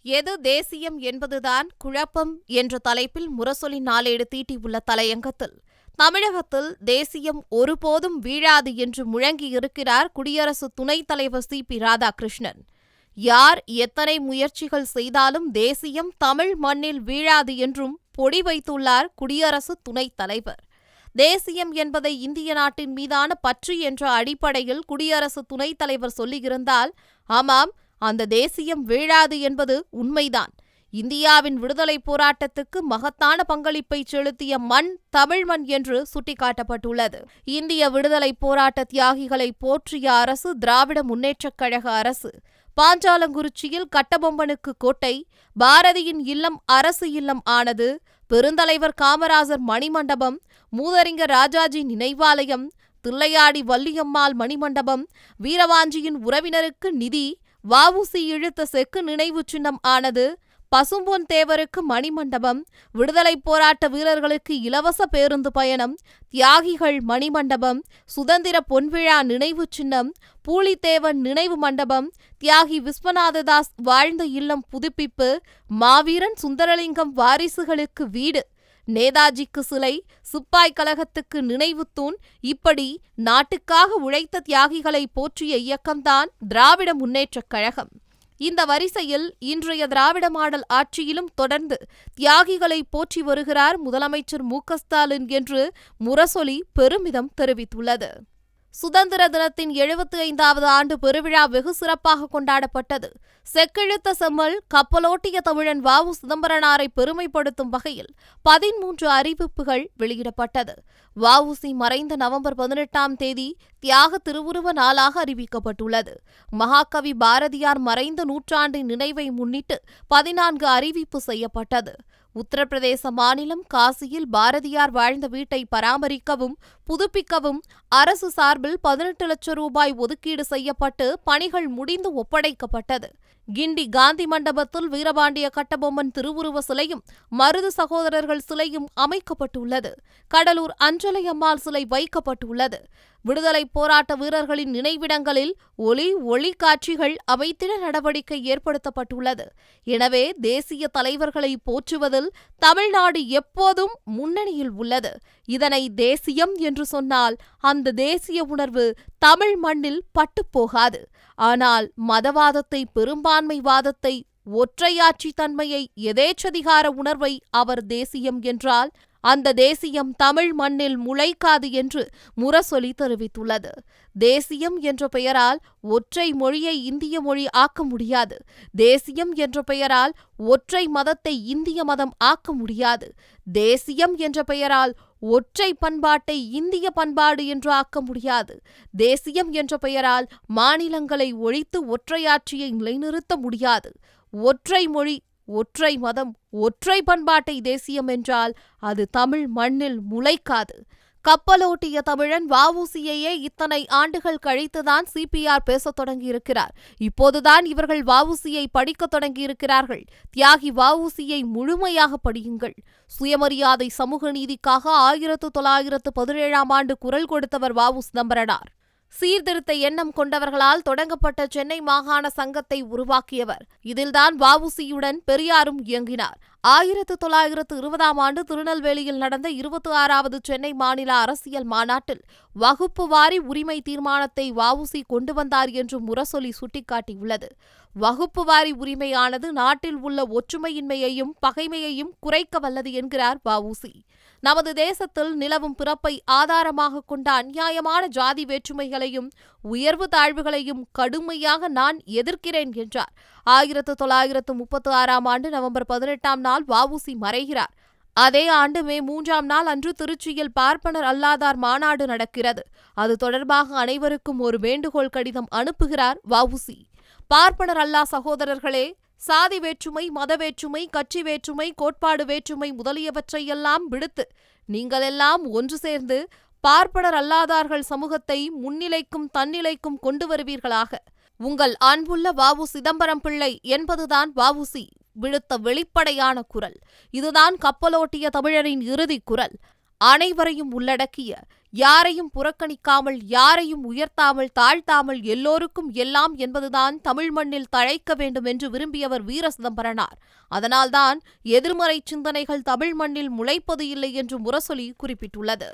எது தேசியம் என்பதுதான் குழப்பம் என்ற தலைப்பில் முரசொலி நாளேடு தீட்டியுள்ள தலையங்கத்தில், தமிழகத்தில் தேசியம் ஒருபோதும் வீழாது என்று முழங்கியிருக்கிறார் குடியரசு துணைத் தலைவர் சி.பி. ராதாகிருஷ்ணன். யார் எத்தனை முயற்சிகள் செய்தாலும் தேசியம் தமிழ் மண்ணில் வீழாது என்றும் பொடி வைத்துள்ளார் குடியரசு துணைத் தலைவர். தேசியம் என்பதை இந்திய நாட்டின் மீதான பற்று என்ற அடிப்படையில் குடியரசு துணைத் தலைவர் சொல்லியிருந்தால், ஆமாம், அந்த தேசியம் வீழாது என்பது உண்மைதான். இந்தியாவின் விடுதலைப் போராட்டத்துக்கு மகத்தான பங்களிப்பை செலுத்திய மண் தமிழ் மண் என்று சுட்டிக்காட்டப்பட்டுள்ளது. இந்திய விடுதலைப் போராட்ட தியாகிகளை போற்றிய அரசு திராவிட முன்னேற்றக் கழக அரசு. பாஞ்சாலங்குறிச்சியில் கட்டபொம்மனுக்கு கோட்டை, பாரதியின் இல்லம் அரசு இல்லம் ஆனது. பெருந்தலைவர் காமராஜர் மணிமண்டபம், மூதறிஞர் ராஜாஜி நினைவாலயம், தில்லையாடி வள்ளியம்மாள் மணிமண்டபம், வீரவாஞ்சியின் உறவினருக்கு நிதி, வ.உ.சி. இழுத்த செக்கு நினைவு சின்னம் ஆனது. பசும்பொன் தேவருக்கு மணிமண்டபம், விடுதலைப் போராட்ட வீரர்களுக்கு இலவச பேருந்து பயணம், தியாகிகள் மணிமண்டபம், சுதந்திர பொன்விழா நினைவு சின்னம், பூலித்தேவன் நினைவு மண்டபம், தியாகி விஸ்வநாததாஸ் வாழ்ந்த இல்லம் புதுப்பிப்பு, மாவீரன் சுந்தரலிங்கம் வாரிசுகளுக்கு வீடு, நேதாஜிக்கு சிலை, சிப்பாய் கழகத்துக்கு நினைவு தூண், இப்படி நாட்டுக்காக உழைத்த தியாகிகளை போற்றிய இயக்கம்தான் திராவிட முன்னேற்றக் கழகம். இந்த வரிசையில் இன்றைய திராவிட மாடல் ஆட்சியிலும் தொடர்ந்து தியாகிகளை போற்றி வருகிறார் முதலமைச்சர் மு.க.ஸ்டாலின் என்று முரசொலி பெருமிதம் தெரிவித்துள்ளது. சுதந்திர தினத்தின் 75வது ஆண்டு பெருவிழா வெகு சிறப்பாக கொண்டாடப்பட்டது. செக்கிழுத்த செம்மல் கப்பலோட்டிய தமிழன் வ.உ. சிதம்பரனாரை பெருமைப்படுத்தும் வகையில் 13 அறிவிப்புகள் வெளியிடப்பட்டது. வ.உ.சி. மறைந்த நவம்பர் 18ஆம் தேதி தியாக திருவுருவ நாளாக அறிவிக்கப்பட்டுள்ளது. மகாகவி பாரதியார் மறைந்த நூற்றாண்டின் நினைவை முன்னிட்டு 14 அறிவிப்பு செய்யப்பட்டது. உத்தரப்பிரதேச மாநிலம் காசியில் பாரதியார் வாழ்ந்த வீட்டை பராமரிக்கவும் புதுப்பிக்கவும் அரசு சார்பில் 18 லட்சம் ரூபாய் ஒதுக்கீடு செய்யப்பட்டு பணிகள் முடிந்து ஒப்படைக்கப்பட்டது. கிண்டி காந்தி மண்டபத்தில் வீரபாண்டிய கட்டபொம்மன் திருவுருவ சிலையும் மருது சகோதரர்கள் சிலையும் அமைக்கப்பட்டுள்ளது. கடலூர் அஞ்சலை அம்மாள் சிலை வைக்கப்பட்டுள்ளது. விடுதலைப் போராட்ட வீரர்களின் நினைவிடங்களில் ஒளி காட்சிகள் அமைத்திட நடவடிக்கை ஏற்படுத்தப்பட்டுள்ளது. எனவே தேசிய தலைவர்களை போற்றுவதில் தமிழ்நாடு எப்போதும் முன்னணியில் உள்ளது. இதனை தேசியம் என்று சொன்னால் அந்த தேசிய உணர்வு தமிழ் மண்ணில் பட்டுப்போகாது. ஆனால் மதவாதத்தை, பெரும்பான்மைவாதத்தை, ஒற்றையாட்சி தன்மையை, எதேச்சதிகார உணர்வை அவர் தேசியம் என்றால் அந்த தேசியம் தமிழ் மண்ணில் முளைக்காது என்று முரசொலி தெரிவித்துள்ளது. தேசியம் என்ற பெயரால் ஒற்றை மொழியை இந்திய மொழி ஆக்க முடியாது. தேசியம் என்ற பெயரால் ஒற்றை மதத்தை இந்திய மதம் ஆக்க முடியாது. தேசியம் என்ற பெயரால் ஒற்றை பண்பாட்டை இந்திய பண்பாடு என்று ஆக்க முடியாது. தேசியம் என்ற பெயரால் மாநிலங்களை ஒழித்து ஒற்றையாட்சியை நிலைநிறுத்த முடியாது. ஒற்றை மொழி, ஒற்றை மதம், ஒற்றை பண்பாட்டை தேசியம் என்றால் அது தமிழ் மண்ணில் முளைக்காது. கப்பலோட்டிய தமிழன் வ.உ.சி.யையே இத்தனை ஆண்டுகள் கழித்துதான் சி.பி.ஆர். பேசத் தொடங்கியிருக்கிறார். இப்போதுதான் இவர்கள் வ.உ.சி.யை படிக்கத் தொடங்கியிருக்கிறார்கள். தியாகி வ.உ.சி.யை முழுமையாக படியுங்கள். சுயமரியாதை, சமூக நீதிக்காக 1917ஆம் ஆண்டு குரல் கொடுத்தவர் வ.உ. சிதம்பரனார். சீர்திருத்த எண்ணம் கொண்டவர்களால் தொடங்கப்பட்ட சென்னை மாகாண சங்கத்தை உருவாக்கியவர். இதில்தான் வ.உ.சி.யுடன் பெரியாரும் இயங்கினார். 1920ஆம் ஆண்டு திருநெல்வேலியில் நடந்த 26வது சென்னை மாநில அரசியல் மாநாட்டில் வகுப்பு வாரி உரிமை தீர்மானத்தை வ.உ.சி. கொண்டு வந்தார் என்று முரசொலி சுட்டிக்காட்டியுள்ளது. வகுப்பு வாரி உரிமையானது நாட்டில் உள்ள ஒற்றுமையின்மையையும் பகைமையையும் குறைக்க வல்லது என்கிறார் வ.உ.சி. நமது தேசத்தில் நிலவும் பிறப்பை ஆதாரமாக கொண்ட அநியாயமான ஜாதி வேற்றுமைகளையும் உயர்வு தாழ்வுகளையும் கடுமையாக நான் எதிர்க்கிறேன் என்றார். 1936ஆம் ஆண்டு நவம்பர் 18ஆம் நாள் வ.உ.சி. மறைகிறார். அதே ஆண்டு மே 3ஆம் நாள் அன்று திருச்சியில் பார்ப்பனர் அல்லாதார் மாநாடு நடக்கிறது. அது தொடர்பாக அனைவருக்கும் ஒரு வேண்டுகோள் கடிதம் அனுப்புகிறார் வ.உ.சி. பார்ப்பனர் அல்லா சகோதரர்களே, சாதி வேற்றுமை, மத வேற்றுமை, கட்சி வேற்றுமை, கோட்பாடு வேற்றுமை முதலியவற்றையெல்லாம் விடுத்து நீங்களெல்லாம் ஒன்று சேர்ந்து பார்ப்பனர் அல்லாதார்கள் சமூகத்தை முன்னிலைக்கும் தன்னிலைக்கும் கொண்டு வருவீர்களாக. உங்கள் அன்புள்ள வ.உ. சிதம்பரம் பிள்ளை என்பதுதான் வ.உ.சி. விடுத்த வெளிப்படையான குரல். இதுதான் கப்பலோட்டிய தமிழரின் இறுதிக் குரல். அனைவரையும் உள்ளடக்கிய, யாரையும் புறக்கணிக்காமல், யாரையும் உயர்த்தாமல் தாழ்த்தாமல் எல்லோருக்கும் எல்லாம் என்பதுதான் தமிழ் மண்ணில் தழைக்க வேண்டும் என்று விரும்பியவர் வீர சிதம்பரனார். அதனால்தான் எதிர்மறை சிந்தனைகள் தமிழ் மண்ணில் முளைப்பது இல்லை என்று முரசொலி குறிப்பிட்டுள்ளது.